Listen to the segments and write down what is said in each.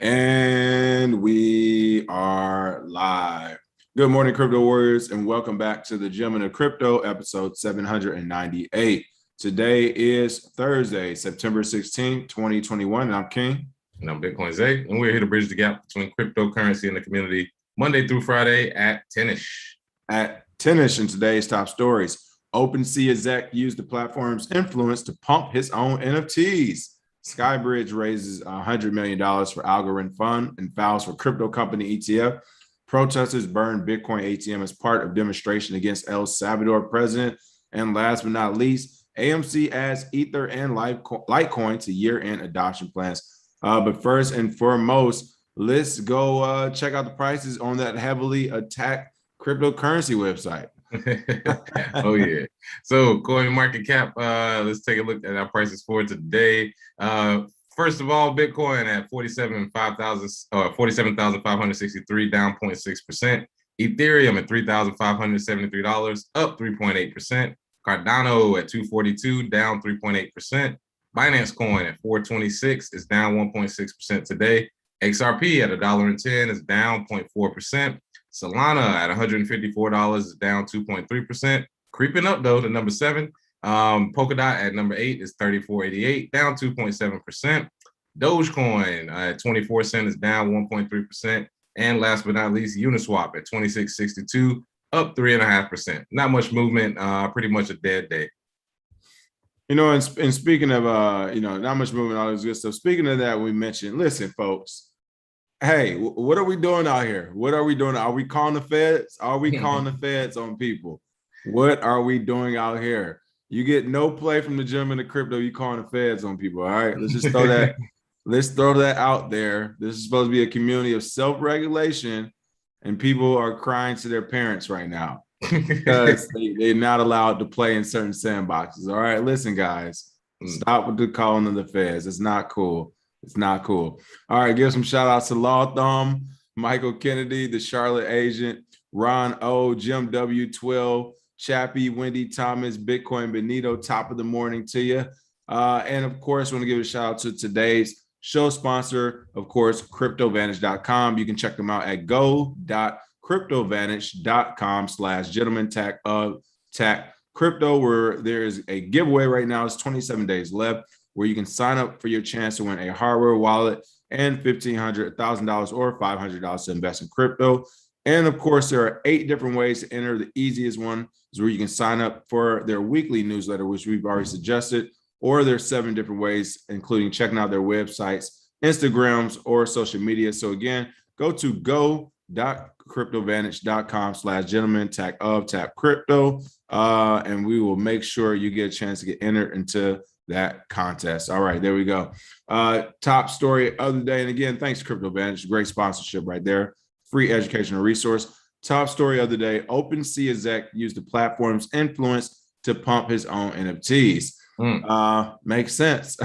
And we are live. Good morning, crypto warriors, and welcome back to the Gentlemen of Crypto, episode 798. Today is Thursday, September 16th, 2021, and I'm King. And I'm Bitcoin Zay, and we're here to bridge the gap between cryptocurrency and the community Monday through Friday at 10-ish. At 10-ish in today's top stories, OpenSea exec used the platform's influence to pump his own NFTs. Skybridge raises $100 million for Algorand fund and files for crypto company ETF. Protesters burn Bitcoin ATM as part of demonstration against El Salvador president. And last but not least, AMC adds Ether and Litecoin to year-end adoption plans. But first and foremost, let's go check out the prices on that heavily attacked cryptocurrency website. Oh yeah. So CoinMarketCap, let's take a look at our prices for today. First of all, Bitcoin at 47,563, down 0.6%. Ethereum at $3,573, up 3.8%. Cardano at 242, down 3.8%. Binance Coin at 426 is down 1.6% today. XRP at $1.10 is down 0.4%. Solana at $154 is down 2.3%. Creeping up though to number 7. Polkadot at number 8 is $34.88, down 2.7%. Dogecoin at 24 cents is down 1.3%. And last but not least, Uniswap at 26.62, up 3.5%. Not much movement, pretty much a dead day. You know, and speaking of, not much movement, all this good stuff. Speaking of that, we mentioned, listen, folks, hey, what are we doing out here? What are we doing? Are we calling the feds? Are we calling the feds on people? What are we doing out here? You get no play from the Gentlemen of Crypto. You calling the feds on people. All right, let's just throw that. Let's throw that out there. This is supposed to be a community of self-regulation, and people are crying to their parents right now because they're not allowed to play in certain sandboxes. All right, listen, guys, stop with the calling of the feds. It's not cool. It's not cool. All right, give some shout outs to Law Thumb, Michael Kennedy, the Charlotte agent, Ron O, Jim W12, Chappie, Wendy Thomas, Bitcoin Benito, top of the morning to you. And of course, I want to give a shout out to today's show sponsor, of course, CryptoVantage.com. You can check them out at go.cryptovantage.com/gentleman-tech where there is a giveaway right now. It's 27 days left, where you can sign up for your chance to win a hardware wallet and $1,500, $1,000, or $500 to invest in crypto. And of course, there are 8 different ways to enter. The easiest one is where you can sign up for their weekly newsletter, which we've already suggested, or there's 7 different ways, including checking out their websites, Instagrams, or social media. So again, go to go.cryptovantage.com/gentleman-tech-crypto, and we will make sure you get a chance to get entered into that contest. All right, there we go. Top story of the day. And again, thanks to Crypto Vantage. Great sponsorship right there. Free educational resource. Top story of the day. OpenSea exec used the platform's influence to pump his own NFTs. Makes sense.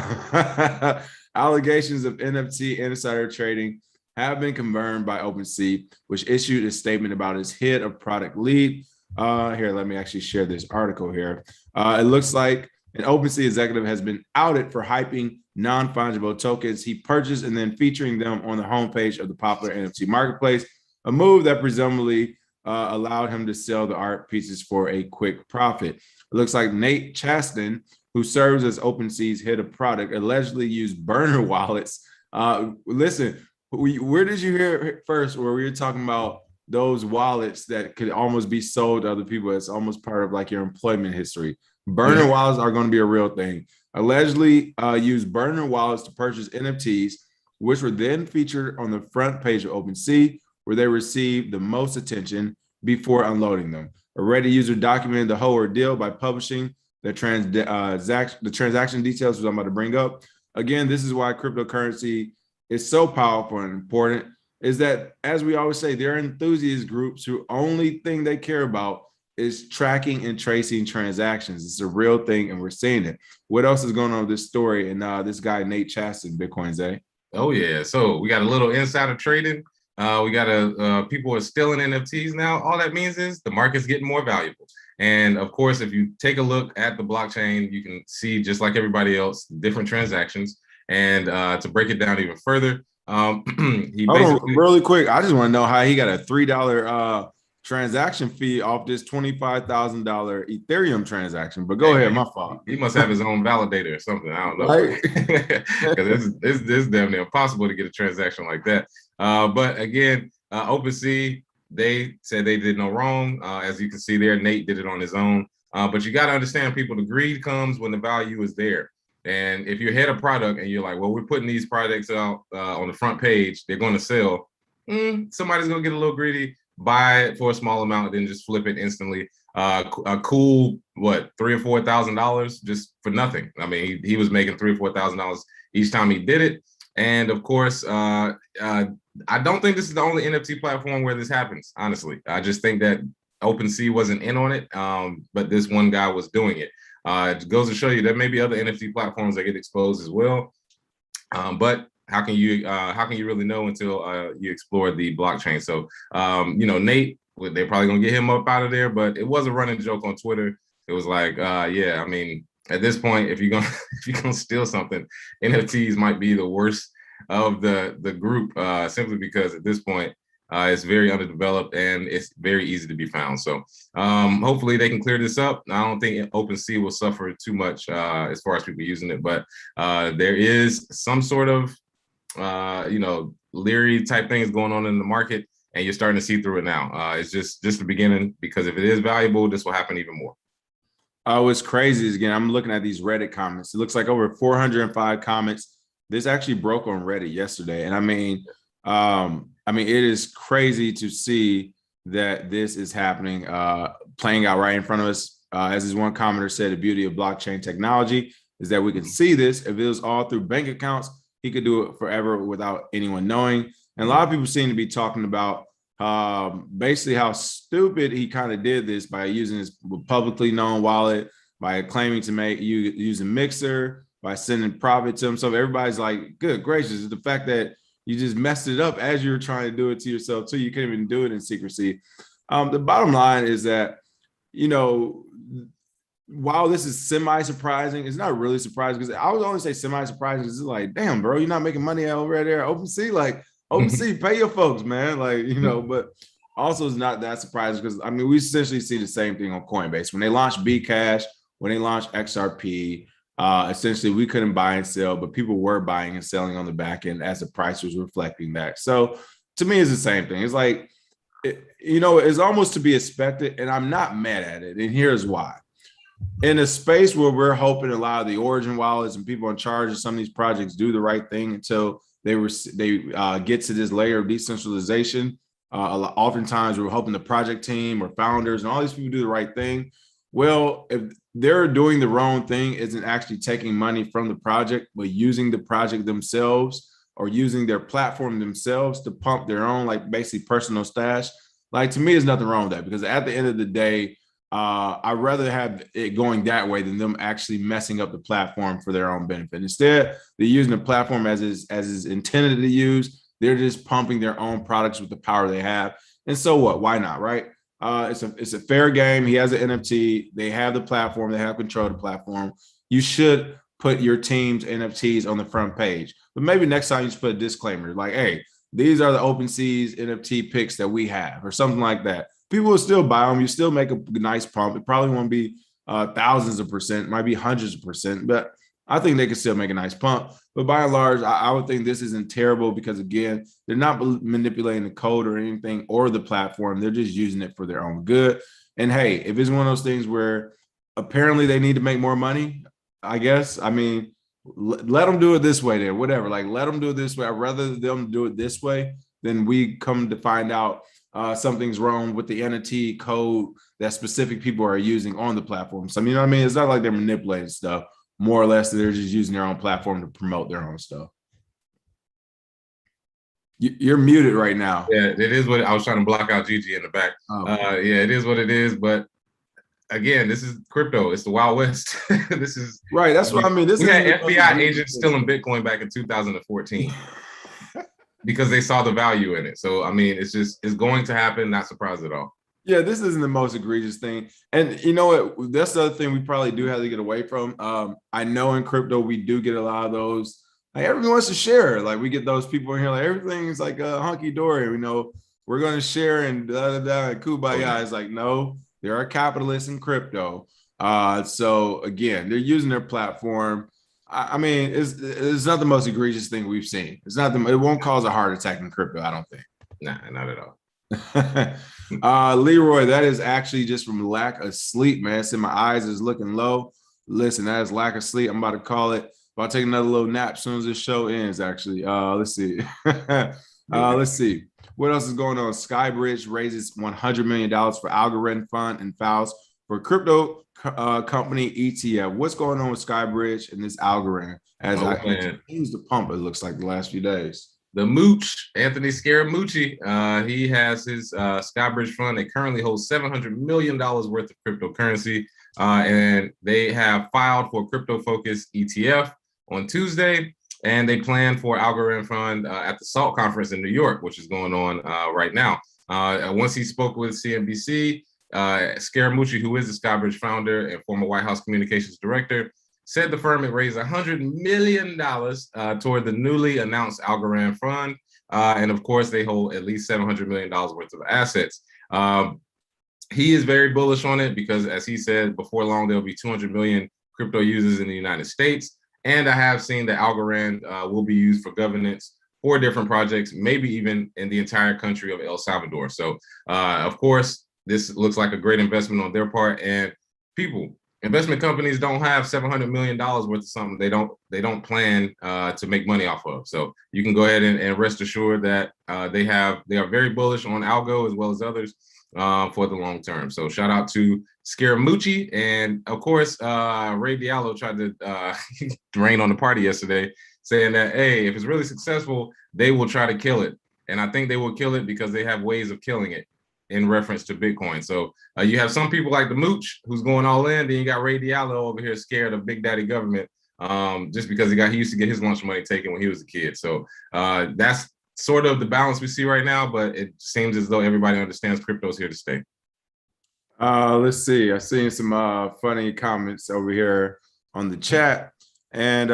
Allegations of NFT insider trading have been confirmed by OpenSea, which issued a statement about its head of product lead. Here, let me actually share this article here. It looks like an OpenSea executive has been outed for hyping non-fungible tokens he purchased and then featuring them on the homepage of the popular NFT marketplace, a move that presumably allowed him to sell the art pieces for a quick profit. It looks like Nate Chasten, who serves as OpenSea's head of product, allegedly used burner wallets. Listen, where did you hear it first where we were talking about those wallets that could almost be sold to other people? It's almost part of like your employment history. Burner wallets are going to be a real thing. Allegedly used burner wallets to purchase NFTs, which were then featured on the front page of OpenSea, where they received the most attention before unloading them. A Reddit user documented the whole ordeal by publishing the transaction details, which I'm about to bring up. Again, this is why cryptocurrency is so powerful and important, is that, as we always say, there are enthusiast groups who only thing they care about is tracking and tracing transactions. It's a real thing, and we're seeing it. What else is going on with this story? And this guy, Nate Chasten, Bitcoin Zay. Oh, yeah. So we got a little insider trading. We got people are stealing NFTs now. All that means is the market's getting more valuable. And of course, if you take a look at the blockchain, you can see, just like everybody else, different transactions. And to break it down even further, He Hold on, basically really quick. I just want to know how he got a $3 transaction fee off this $25,000 Ethereum transaction. But go ahead, man, my fault. he must have his own validator or something. I don't know, Right? because it's damn near impossible to get a transaction like that. But again, OpenSea, they said they did no wrong. As you can see there, Nate did it on his own. But you got to understand, people, the greed comes when the value is there. And if you hit a product and you're like, well, we're putting these products out on the front page, they're going to sell. Somebody's going to get a little greedy, buy it for a small amount, then just flip it instantly. A cool, what, $3,000 or $4,000 just for nothing. I mean, he was making $3,000 or $4,000 each time he did it. And of course, I don't think this is the only NFT platform where this happens, honestly. I just think that OpenSea wasn't in on it, but this one guy was doing it. It goes to show you there may be other NFT platforms that get exposed as well. But how can you really know until you explore the blockchain? So Nate, they're probably gonna get him up out of there, but it was a running joke on Twitter. It was like, yeah, I mean, at this point, if you're gonna steal something, NFTs might be the worst of the group, simply because at this point, it's very underdeveloped and it's very easy to be found. So hopefully they can clear this up. I don't think OpenSea will suffer too much as far as people using it, but there is some sort of leery type things going on in the market, and you're starting to see through it now. It's just the beginning, because if it is valuable, this will happen even more. What's crazy is, again, I'm looking at these Reddit comments. It looks like over 405 comments. This actually broke on Reddit yesterday, and I mean, it is crazy to see that this is happening, playing out right in front of us. As this one commenter said, the beauty of blockchain technology is that we can see this. If it was all through bank accounts, he could do it forever without anyone knowing. And a lot of people seem to be talking about basically how stupid he kind of did this by using his publicly known wallet, by claiming to use a mixer, by sending profit to himself. Everybody's like, good gracious, the fact that you just messed it up as you were trying to do it to yourself too. You can't even do it in secrecy. The bottom line is that, while this is semi-surprising, it's not really surprising, because I would only say semi-surprising because it's like, damn, bro, you're not making money over there at OpenSea. Like, OpenSea, pay your folks, man. Like, but also it's not that surprising because, I mean, we essentially see the same thing on Coinbase. When they launched Bcash, when they launched XRP, essentially we couldn't buy and sell, but people were buying and selling on the back end as the price was reflecting that. So to me, it's the same thing. It's like, it's almost to be expected, and I'm not mad at it. And here's why. In a space where we're hoping a lot of the origin wallets and people in charge of some of these projects do the right thing until they get to this layer of decentralization. Oftentimes we're hoping the project team or founders and all these people do the right thing. Well, if they're doing the wrong thing, isn't actually taking money from the project, but using the project themselves or using their platform themselves to pump their own, like, basically personal stash. Like, to me, there's nothing wrong with that, because at the end of the day, I'd rather have it going that way than them actually messing up the platform for their own benefit. Instead, they're using the platform as is intended to use. They're just pumping their own products with the power they have. And so what? Why not, right? It's a fair game. He has an NFT. They have the platform. They have control of the platform. You should put your team's NFTs on the front page. But maybe next time you just put a disclaimer like, hey, these are the OpenSea's NFT picks that we have, or something like that. People will still buy them. You still make a nice pump. It probably won't be thousands of percent, it might be hundreds of percent, but I think they can still make a nice pump. But by and large, I would think this isn't terrible because, again, they're not manipulating the code or anything or the platform. They're just using it for their own good. And hey, if it's one of those things where apparently they need to make more money, I guess, I mean, let them do it this way then, whatever. Like, let them do it this way. I'd rather them do it this way than we come to find out something's wrong with the NFT code that specific people are using on the platform. So, you know what I mean? It's not like they're manipulating stuff. More or less, they're just using their own platform to promote their own stuff. You're muted right now. Yeah, it is what I was trying to block out Gigi in the back. Oh. Yeah, it is what it is. But again, this is crypto. It's the Wild West. This is right. That's what I mean. We had FBI agents stealing Bitcoin back in 2014 because they saw the value in it. So I mean, it's going to happen. Not surprised at all. Yeah, this isn't the most egregious thing. And you know what? That's the other thing we probably do have to get away from. I know in crypto, we do get a lot of those. like everyone wants to share. Like we get those people in here, like everything's like a hunky dory. We know we're going to share and da da da. And kumbaya is like, no, there are capitalists in crypto. So again, they're using their platform. I mean, it's not the most egregious thing we've seen. It's not it won't cause a heart attack in crypto, I don't think. Nah, not at all. Leroy, that is actually just from lack of sleep, man. See, my eyes is looking low. Listen, that is lack of sleep. I'm about to call it. I'll take another little nap as soon as this show ends, actually. Let's see. Let's see. What else is going on? Skybridge raises $100 million for Algorand fund and files for crypto company ETF. What's going on with Skybridge and this Algorand? As I continues to pump, it looks like the last few days. The Mooch, Anthony Scaramucci, he has his Skybridge fund. They currently hold $700 million worth of cryptocurrency, and they have filed for crypto-focused ETF on Tuesday, and they plan for Algorand fund at the SALT conference in New York, which is going on right now. Once he spoke with CNBC, Scaramucci, who is the Skybridge founder and former White House communications director, said the firm had raised $100 million toward the newly announced Algorand fund. And of course, they hold at least $700 million worth of assets. He is very bullish on it because, as he said, before long, there'll be 200 million crypto users in the United States. And I have seen that Algorand will be used for governance for different projects, maybe even in the entire country of El Salvador. So, of course, this looks like a great investment on their part. And investment companies don't have $700 million worth of something they don't plan to make money off of. So you can go ahead and rest assured that they are very bullish on Algo as well as others for the long term. So shout out to Scaramucci. And of course, Ray Diallo tried to rain on the party yesterday, saying that, hey, if it's really successful, they will try to kill it. And I think they will kill it because they have ways of killing it in reference to Bitcoin. So you have some people like the Mooch who's going all in. Then you got Ray Diallo over here scared of Big Daddy government just because he used to get his lunch money taken when he was a kid. So that's sort of the balance we see right now, but it seems as though everybody understands crypto is here to stay. Let's see. I've seen some funny comments over here on the chat. And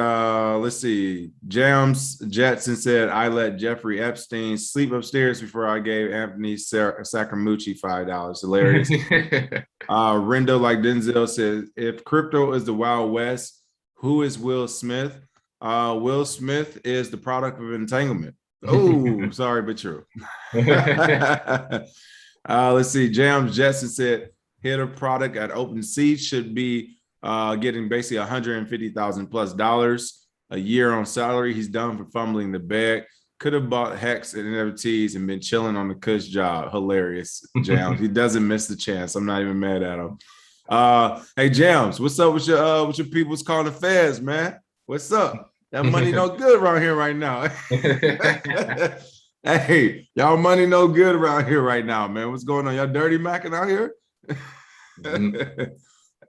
let's see. Jams Jetson said, I let Jeffrey Epstein sleep upstairs before I gave Anthony Scaramucci $5. Hilarious. Rendo like Denzel says, if crypto is the Wild West, who is Will Smith? Will Smith is the product of entanglement. Oh, sorry, but true. Let's see. Jams Jetson said, hit a product at OpenSea should be getting basically $150,000+ a year on salary. He's done for fumbling the bag. Could have bought Hex and NFTs and been chilling on the cush job. Hilarious, Jams. He doesn't miss the chance. I'm not even mad at him. Hey, Jams, what's up with your people's calling the feds, man? What's up? That money no good around here right now. Hey, y'all money no good around here right now, man. What's going on? Y'all dirty macking out here?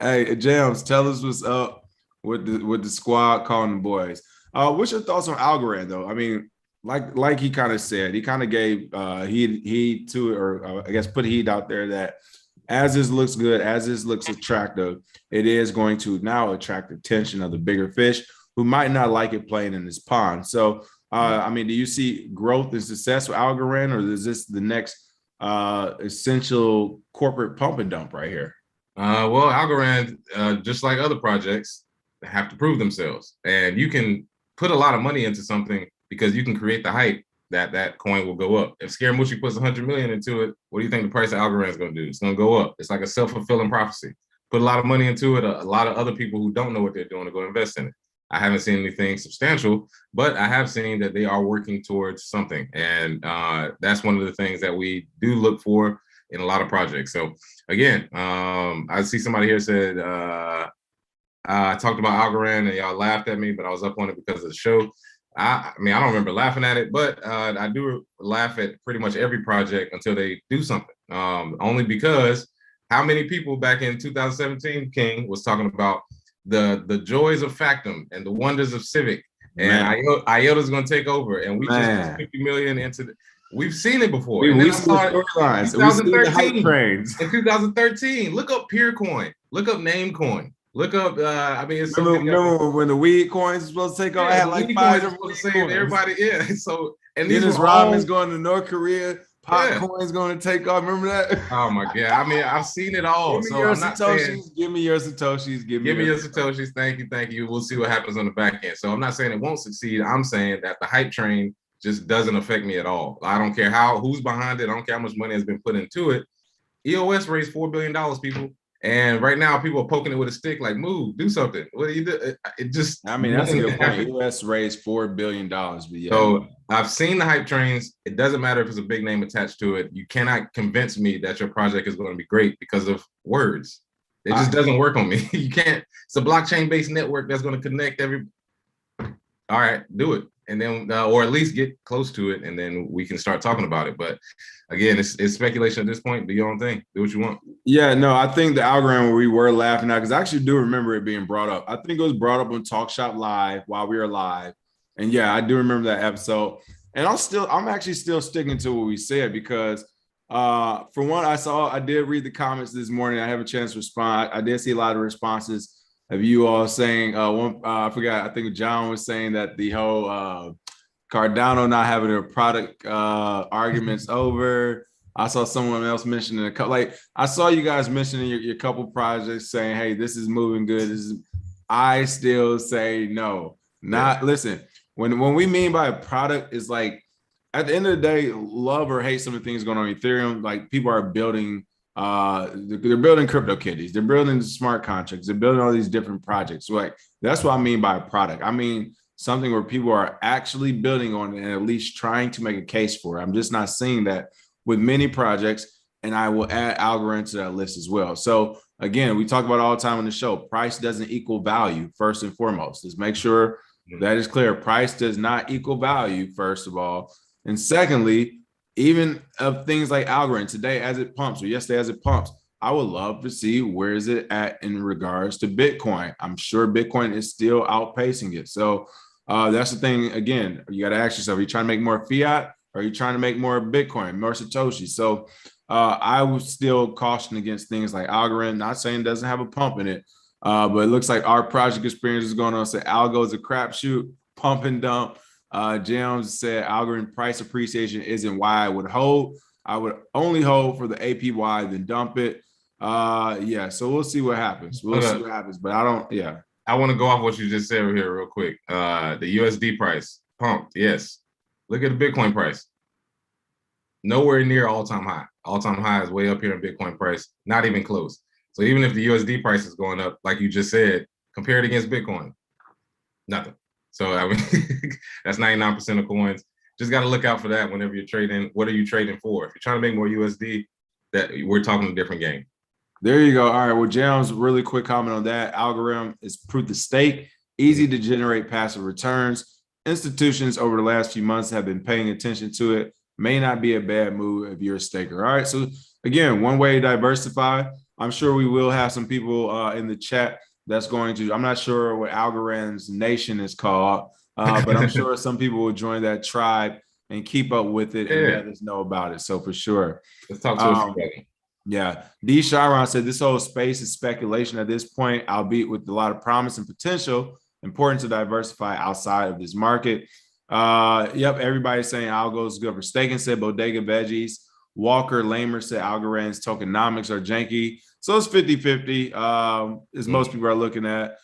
Hey, Jams, tell us what's up with the squad calling the boys. What's your thoughts on Algorand, though? I mean, like he kind of said, he kind of gave heed to it, or I guess put heat out there that as this looks good, as this looks attractive, it is going to now attract the attention of the bigger fish who might not like it playing in this pond. So, I mean, do you see growth and success with Algorand, or is this the next essential corporate pump and dump right here? Well, Algorand, just like other projects, have to prove themselves. And you can put a lot of money into something because you can create the hype that coin will go up. If Scaramucci puts 100 million into it, what do you think the price of Algorand is going to do? It's going to go up. It's like a self-fulfilling prophecy. Put a lot of money into it. A lot of other people who don't know what they're doing to go invest in it. I haven't seen anything substantial, but I have seen that they are working towards something. And that's one of the things that we do look for in a lot of projects. So again, I see somebody here said, I talked about Algorand and y'all laughed at me, but I was up on it because of the show. I mean, I don't remember laughing at it, but I do laugh at pretty much every project until they do something. Only because how many people back in 2017, King, was talking about the joys of Factom and the wonders of Civic, and IOTA's going to take over, and we just put 50 million into we've seen it before. We see the storylines. We see the hype trains. In 2013, look up Peercoin, look up Namecoin. Look up. I mean, it's so Remember, many. remember when the weed coins were supposed to take off? I Yeah, had the like weed 5 coins are different supposed weed to save coins. everybody. Yeah. So, and these Dennis were Rodman's all, going to North Korea. Pop yeah. coins going to take off. Remember that? Oh my God. I mean, I've seen it all. Give me So your I'm not saying Satoshis. Give me your Satoshis. Give me give me your your Satoshis. Satoshis. Thank you. Thank you. We'll see what happens on the back end. So I'm not saying it won't succeed. I'm saying that the hype train just doesn't affect me at all. I don't care who's behind it. I don't care how much money has been put into it. EOS raised $4 billion, people. And right now, people are poking it with a stick, like, move, do something. What do you do? It just, I mean, that's a nothing good can point. happen. US raised $4 billion, but yeah. So I've seen the hype trains. It doesn't matter if it's a big name attached to it. You cannot convince me that your project is going to be great because of words. It just doesn't work on me. You can't. It's a blockchain-based network that's going to connect every. All right, do it, and then or at least get close to it, and then we can start talking about it. But again, it's speculation at this point. Do your own thing. Do what you want. Yeah, no, I think the Algorand where we were laughing at, because I actually do remember it being brought up. I think it was brought up on Talk Shop Live while we were live. And yeah, I do remember that episode. And I'm actually still sticking to what we said because for one, I did read the comments this morning. I have a chance to respond. I did see a lot of responses of you all saying I forgot, I think John was saying that the whole Cardano not having a product arguments over. I saw someone else mentioning a couple. Like I saw you guys mentioning your couple projects, saying, "Hey, this is moving good." I still say no. Listen. When we mean by a product is like at the end of the day, love or hate some of the things going on in Ethereum. Like people are building, they're building crypto kitties, they're building smart contracts, they're building all these different projects. So like that's what I mean by a product. I mean something where people are actually building on and at least trying to make a case for it. I'm just not seeing that with many projects, and I will add Algorand to that list as well. So again, we talk about all the time on the show, price doesn't equal value first and foremost. Let's make sure that is clear. Price does not equal value, first of all. And secondly, even of things like Algorand today as it pumps or yesterday as it pumps, I would love to see where is it at in regards to Bitcoin. I'm sure Bitcoin is still outpacing it. So that's the thing. Again, you got to ask yourself, are you trying to make more fiat? Or are you trying to make more Bitcoin, more Satoshi? So I was still caution against things like Algorand, not saying it doesn't have a pump in it, but it looks like our project experience is going on. So Algo is a crapshoot, pump and dump. James said Algorand price appreciation isn't why I would hold. I would only hold for the APY, then dump it. Yeah, so we'll see what happens. We'll see what happens, but I don't, yeah. I want to go off what you just said over here real quick. The USD price pumped, yes. Look at the Bitcoin price. Nowhere near all-time high. All-time high is way up here in Bitcoin price, not even close. So even if the USD price is going up, like you just said, compared against Bitcoin, nothing. So I mean, that's 99% of coins. Just got to look out for that whenever you're trading. What are you trading for? If you're trying to make more USD, that we're talking a different game. There you go. All right. Well, James, really quick comment on that. Algorand is proof of stake, easy to generate passive returns. Institutions over the last few months have been paying attention to it. May not be a bad move if you're a staker. All right. So again, one way to diversify. I'm sure we will have some people in the chat that's going to, I'm not sure what Algorand's nation is called, but I'm sure some people will join that tribe and keep up with it and let us know about it. So for sure. Let's talk to a few. Yeah. D. Chiron said this whole space is speculation at this point, albeit with a lot of promise and potential. Important to diversify outside of this market. Yep. Everybody's saying Algo is good for staking, said Bodega Veggies. Walker Lamer said Algorand's tokenomics are janky. So it's 50-50, as most people are looking at.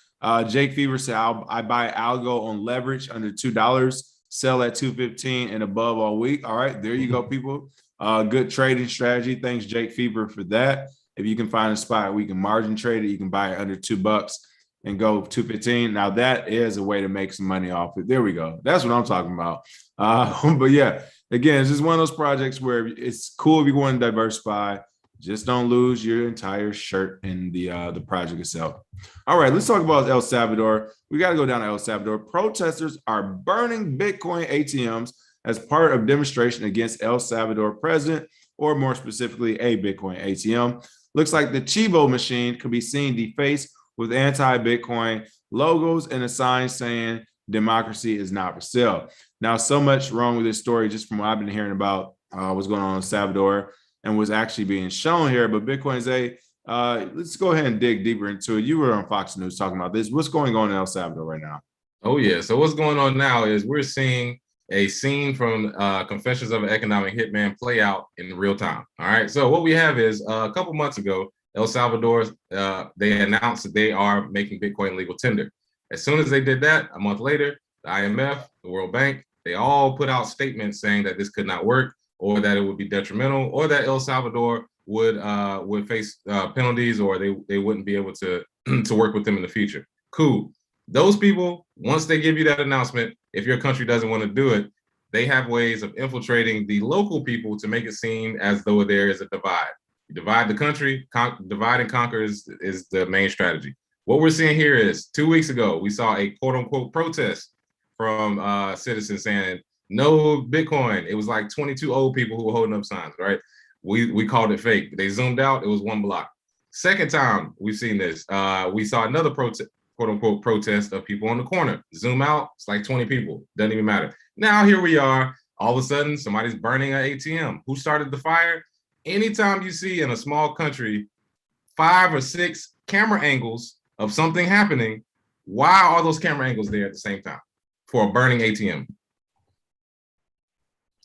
Jake Fever said, I buy Algo on leverage under $2, sell at $2.15 and above all week. All right, there you go, people. Good trading strategy. Thanks, Jake Fever, for that. If you can find a spot we can margin trade it, you can buy it under $2 and go $2.15. Now that is a way to make some money off it. There we go. That's what I'm talking about. But yeah, again, it's just one of those projects where it's cool if you want to diversify. Just don't lose your entire shirt in the project itself. All right, let's talk about El Salvador. We got to go down to El Salvador. Protesters are burning Bitcoin ATMs as part of demonstration against El Salvador president, or more specifically, a Bitcoin ATM. Looks like the Chivo machine could be seen defaced with anti-Bitcoin logos and a sign saying democracy is not for sale. Now, so much wrong with this story just from what I've been hearing about what's going on in El Salvador and what's actually being shown here. But Bitcoin Let's go ahead and dig deeper into it. You were on Fox News talking about this. What's going on in El Salvador right now? Oh yeah. So what's going on now is we're seeing a scene from Confessions of an Economic Hitman play out in real time. All right. So what we have is a couple months ago, El Salvador, they announced that they are making Bitcoin legal tender. As soon as they did that, a month later, the IMF, the World Bank, they all put out statements saying that this could not work, or that it would be detrimental, or that El Salvador would face penalties, or they wouldn't be able to to work with them in the future. Cool. Those people, once they give you that announcement, if your country doesn't want to do it, they have ways of infiltrating the local people to make it seem as though there is a divide. You divide the country, divide and conquer is the main strategy. What we're seeing here is 2 weeks ago, we saw a quote unquote protest from citizens saying no Bitcoin. It was like 22 old people who were holding up signs, right? We called it fake. They zoomed out, it was one block. Second time we've seen this, we saw another protest, quote unquote protest of people on the corner. Zoom out, it's like 20 people, doesn't even matter. Now here we are, all of a sudden somebody's burning an ATM. Who started the fire? Anytime you see in a small country 5 or 6 camera angles of something happening, why are those camera angles there at the same time for a burning ATM?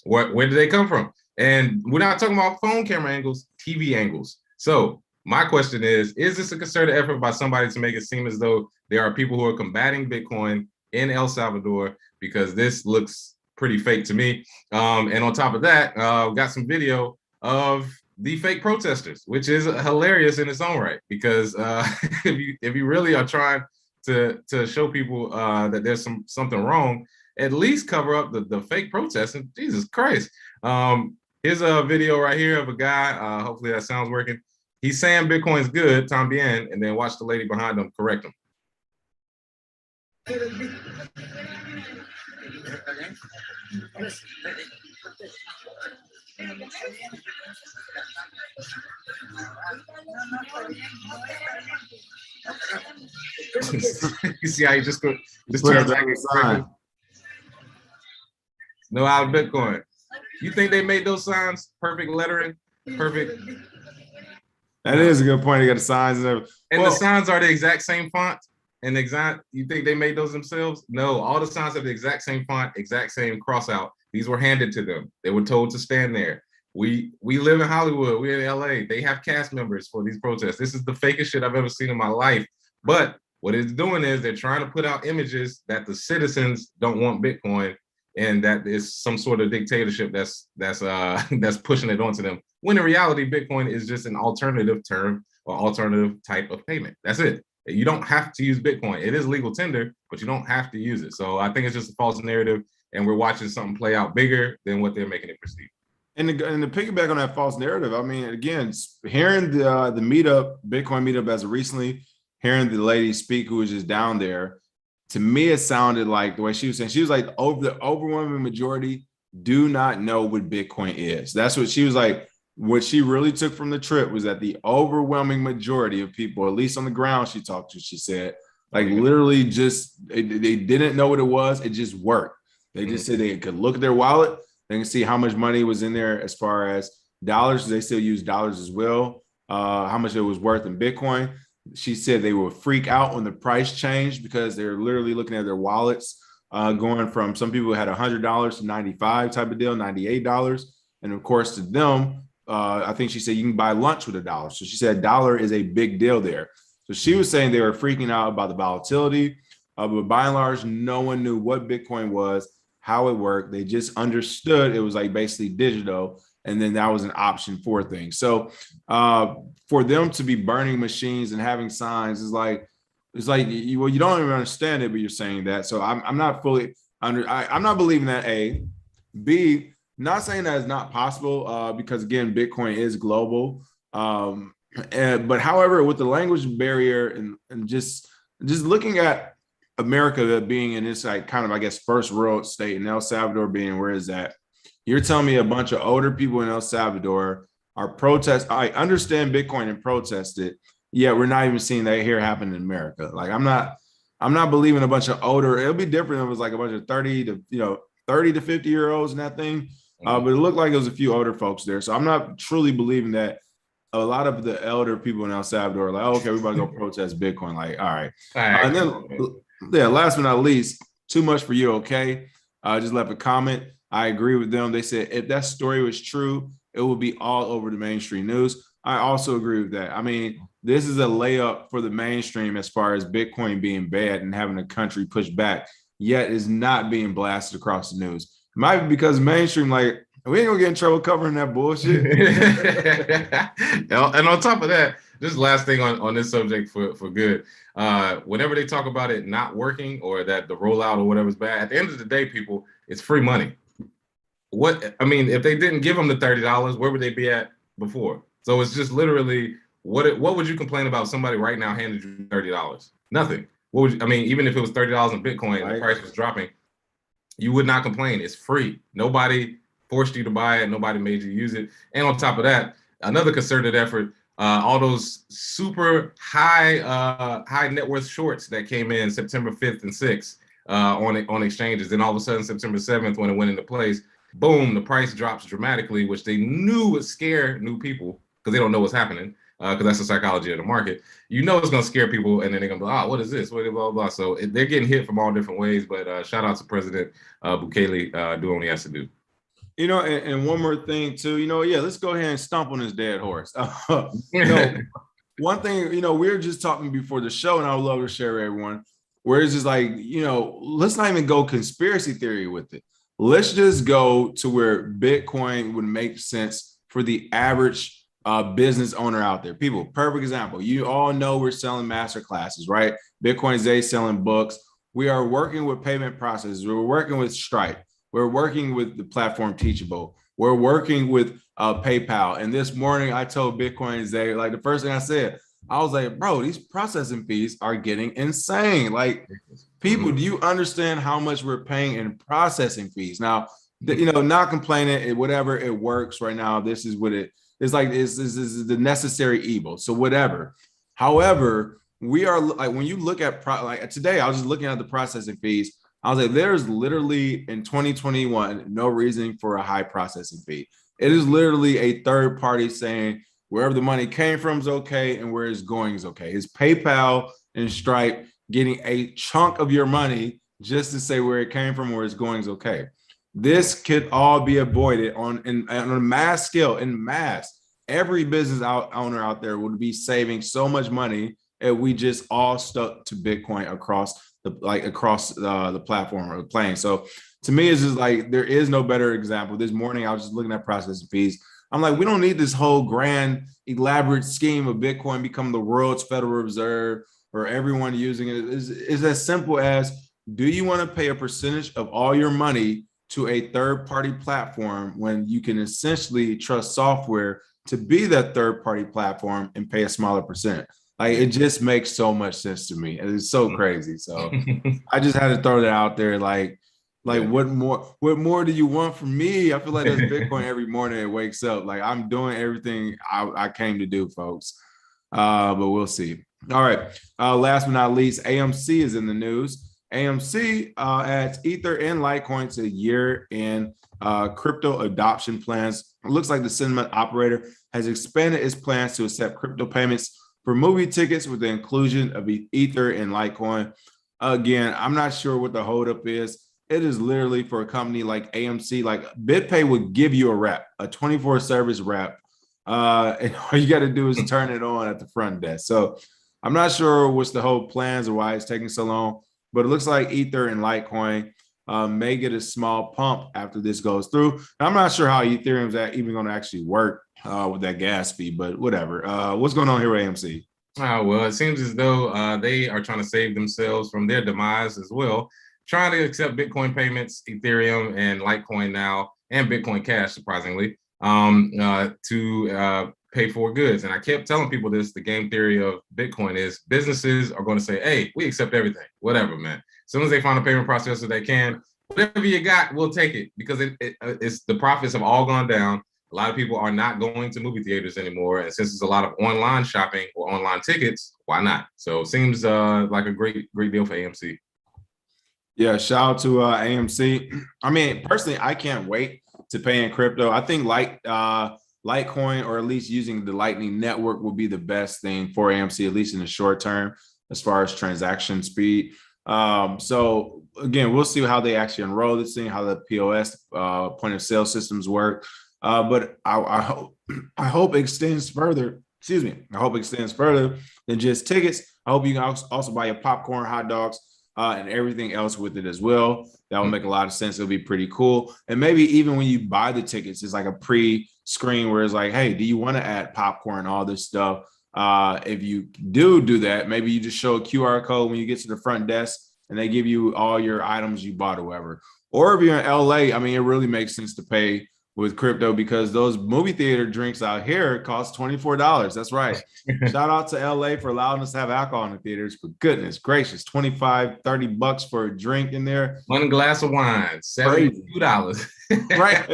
Where did they come from? And we're not talking about phone camera angles, TV angles. So my question is this a concerted effort by somebody to make it seem as though there are people who are combating Bitcoin in El Salvador? Because this looks pretty fake to me. And on top of that, we got some video of the fake protesters, which is hilarious in its own right. Because if you really are trying to show people that there's something wrong, at least cover up the fake protests. And Jesus Christ. Here's a video right here of a guy. Hopefully that sound's working. He's saying Bitcoin's good, bien, and then watch the lady behind him correct him. You see how you just turns back and sign. No out of Bitcoin. You think they made those signs perfect lettering? Perfect. That is a good point. They got the signs and everything. And the signs are the exact same font. And you think they made those themselves? No, all the signs have the exact same font, exact same cross out. These were handed to them. They were told to stand there. We live in Hollywood. We're in LA. They have cast members for these protests. This is the fakest shit I've ever seen in my life. But what it's doing is they're trying to put out images that the citizens don't want Bitcoin, and that is some sort of dictatorship that's pushing it onto them. When in reality, Bitcoin is just an alternative term or alternative type of payment. That's it. You don't have to use Bitcoin. It is legal tender, but you don't have to use it. So I think it's just a false narrative, and we're watching something play out bigger than what they're making it perceive. And to piggyback on that false narrative, I mean, again, hearing the meetup, Bitcoin meetup as of recently, hearing the lady speak who was just down there, to me, it sounded like the way she was saying, she was like, the overwhelming majority do not know what Bitcoin is. That's what she was like. What she really took from the trip was that the overwhelming majority of people, at least on the ground she talked to, she said, like literally just, they didn't know what it was. It just worked. They just said they could look at their wallet. They can see how much money was in there as far as dollars. They still use dollars as well. How much it was worth in Bitcoin. She said they would freak out when the price changed because they're literally looking at their wallets going from some people had $100 to 95 type of deal, $98. And of course, to them, I think she said you can buy lunch with $1. So she said $1 is a big deal there. So she was saying they were freaking out about the volatility, but by and large, no one knew what Bitcoin was, how it worked. They just understood it was like basically digital, and then that was an option for things. So for them to be burning machines and having signs is like, you don't even understand it, but you're saying that. So I'm not fully I'm not believing that. A, B, not saying that it's not possible because again, Bitcoin is global. But however, with the language barrier and just looking at America being in this like kind of, I guess, first world state, and El Salvador being where is that? You're telling me a bunch of older people in El Salvador are protest. I understand Bitcoin and protest it. Yeah, we're not even seeing that here happen in America. Like I'm not believing a bunch of older. It'll be different if it was like a bunch of 30 to 50 year olds in that thing. But it looked like it was a few older folks there. So I'm not truly believing that a lot of the elder people in El Salvador are like, oh, okay, we're about to go protest Bitcoin. Like, all right. All right, And then, last but not least, too much for you, okay? Just left a comment. I agree with them. They said if that story was true, it would be all over the mainstream news. I also agree with that. I mean, this is a layup for the mainstream as far as Bitcoin being bad and having the country push back, yet is not being blasted across the news. It might be because mainstream, like, we ain't gonna get in trouble covering that bullshit. And on top of that, just last thing on this subject for good. Whenever they talk about it not working or that the rollout or whatever is bad, at the end of the day, people, it's free money. If they didn't give them the $30, where would they be at before? So it's just literally what would you complain about somebody right now handed you $30? Nothing. What would you, even if it was $30 in Bitcoin and the price was dropping, you would not complain. It's free. Nobody forced you to buy it. Nobody made you use it. And on top of that, another concerted effort, all those super high net worth shorts that came in September 5th and 6th on exchanges. Then all of a sudden, September 7th, when it went into place, boom, the price drops dramatically, which they knew would scare new people because they don't know what's happening, because that's the psychology of the market. You know it's going to scare people, and then they're going to be, oh, what is this? Blah, blah, blah. So they're getting hit from all different ways, but shout out to President Bukele doing what he has to do. And one more thing too, let's go ahead and stomp on his dead horse. One thing, we were just talking before the show, and I would love to share with everyone, where it's just like, let's not even go conspiracy theory with it. Let's just go to where Bitcoin would make sense for the average business owner out there. People, perfect example. You all know we're selling master classes, right? Bitcoin Zay selling books. We are working with payment processors. We're working with Stripe. We're working with the platform Teachable. We're working with PayPal. And this morning I told Bitcoin Zay, like the first thing I said, I was like, bro, these processing fees are getting insane. Like, people, do you understand how much we're paying in processing fees? Now, not complaining, whatever, it works right now. This is what it is like. This is the necessary evil. So whatever. However, we are like, when you look at like today, I was just looking at the processing fees. I was like, there's literally in 2021 no reason for a high processing fee. It is literally a third party saying wherever the money came from is okay and where it's going is okay. It's PayPal and Stripe getting a chunk of your money just to say where it came from, where it's going is okay. This could all be avoided on a mass scale. In mass, every business owner out there would be saving so much money if we just all stuck to Bitcoin across the platform or the plane. So to me, it's just like there is no better example. This morning, I was just looking at processing fees. I'm like, we don't need this whole grand, elaborate scheme of Bitcoin become the world's Federal Reserve or everyone using it. It's as simple as, do you want to pay a percentage of all your money to a third-party platform when you can essentially trust software to be that third-party platform and pay a smaller percent? Like, it just makes so much sense to me. It's so crazy. So I just had to throw that out there. Like, what more do you want from me? I feel like that's Bitcoin every morning it wakes up. Like, I'm doing everything I came to do, folks. But we'll see. All right. Last but not least, AMC is in the news. AMC adds Ether and Litecoin to year-end crypto adoption plans. It looks like the sentiment operator has expanded its plans to accept crypto payments for movie tickets with the inclusion of Ether and Litecoin. Again, I'm not sure what the holdup is. It is literally for a company like AMC. Like, BitPay would give you a rep, a 24 service rep. And all you got to do is turn it on at the front desk. So I'm not sure what's the whole plans or why it's taking so long, but it looks like Ether and Litecoin may get a small pump after this goes through. And I'm not sure how Ethereum's even going to actually work with that gas fee, but whatever. What's going on here with AMC? Well, it seems as though they are trying to save themselves from their demise as well, trying to accept Bitcoin payments, Ethereum and Litecoin now, and Bitcoin Cash, surprisingly, to pay for goods. And I kept telling people this, the game theory of Bitcoin is businesses are going to say, hey, we accept everything, whatever, man. As soon as they find a payment processor they can, whatever you got, we'll take it, because it's the profits have all gone down. A lot of people are not going to movie theaters anymore. And since there's a lot of online shopping or online tickets, why not? So it seems like a great deal for AMC. Yeah, shout out to AMC. I mean, personally, I can't wait to pay in crypto. I think Litecoin, or at least using the Lightning Network, will be the best thing for AMC, at least in the short term, as far as transaction speed. So again, we'll see how they actually enroll this thing, how the POS point of sale systems work. But I hope it extends further. Excuse me. I hope it extends further than just tickets. I hope you can also buy your popcorn, hot dogs, and everything else with it as well. That will make a lot of sense. It'll be pretty cool. And maybe even when you buy the tickets, it's like a pre-screen where it's like, hey, do you want to add popcorn, all this stuff? If you do that, maybe you just show a QR code when you get to the front desk and they give you all your items you bought or whatever. Or if you're in LA, I mean, it really makes sense to pay with crypto because those movie theater drinks out here cost $24. That's right. Shout out to LA for allowing us to have alcohol in the theaters. For goodness gracious, $25-$30 for a drink in there. One glass of wine, $72. Right.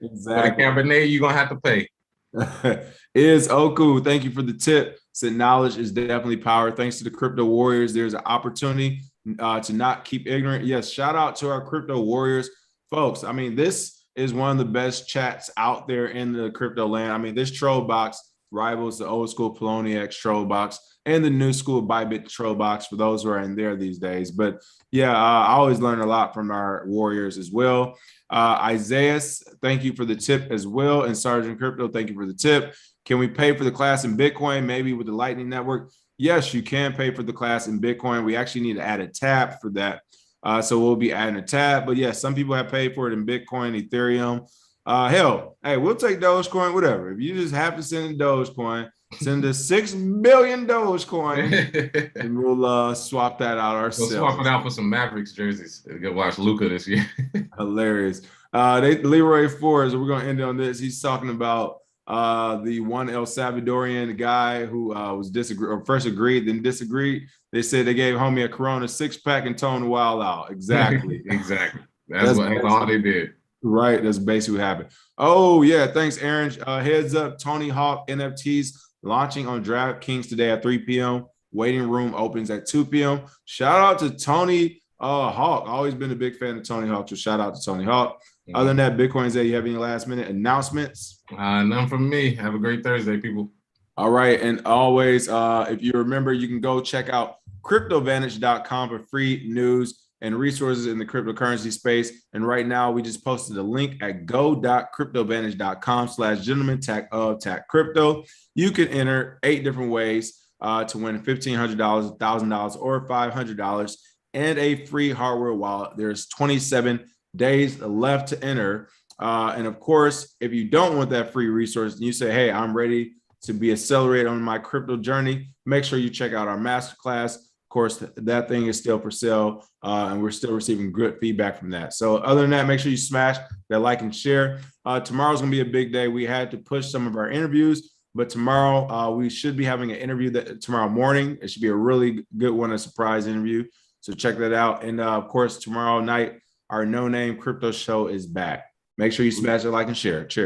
Exactly. For the Cabernet, you're going to have to pay. Is Oku, thank you for the tip. Said knowledge is definitely power. Thanks to the crypto warriors, there's an opportunity to not keep ignorant. Yes, shout out to our crypto warriors, folks. I mean, this is one of the best chats out there in the crypto land. I mean, this troll box rivals the old school Poloniex troll box and the new school Bybit troll box for those who are in there these days. But yeah, I always learn a lot from our warriors as well. Isaiah, thank you for the tip as well. And Sergeant Crypto, thank you for the tip. Can we pay for the class in Bitcoin, maybe with the Lightning Network? Yes, you can pay for the class in Bitcoin. We actually need to add a tab for that. So we'll be adding a tab. But yeah, some people have paid for it in Bitcoin, Ethereum. Hell, hey, we'll take Dogecoin, whatever. If you just have to send in Dogecoin, send us 6 million Dogecoin, and we'll swap that out ourselves. We'll swap it out for some Mavericks jerseys. Go watch Luka this year. Hilarious. Leroy Forbes, we're going to end on this. He's talking about the one El Salvadorian guy who was first agreed, then disagreed. They said they gave homie a Corona 6-pack and toned wild out. Exactly. Exactly. That's all they did. Right. That's basically what happened. Oh, yeah. Thanks, Aaron. Heads up, Tony Hawk NFTs launching on DraftKings today at 3 p.m. Waiting room opens at 2 p.m. Shout out to Tony Hawk. Always been a big fan of Tony Hawk, so shout out to Tony Hawk. Mm-hmm. Other than that, Bitcoin's Day, you have any last minute announcements? None from me. Have a great Thursday, people. All right. And always, if you remember, you can go check out cryptovantage.com for free news and resources in the cryptocurrency space. And right now, we just posted a link at go.cryptovantage.com/gentleman tag crypto. You can enter 8 different ways to win $1,500, $1,000, or $500 and a free hardware wallet. There's 27 days left to enter. And of course, if you don't want that free resource and you say, hey, I'm ready to be accelerated on my crypto journey, make sure you check out our masterclass. Of course, that thing is still for sale, and we're still receiving good feedback from that. So other than that, make sure you smash that like and share. Tomorrow's going to be a big day. We had to push some of our interviews, but tomorrow we should be having an interview tomorrow morning. It should be a really good one, a surprise interview. So check that out. And of course, tomorrow night, our No Name Crypto Show is back. Make sure you smash that like and share. Cheers.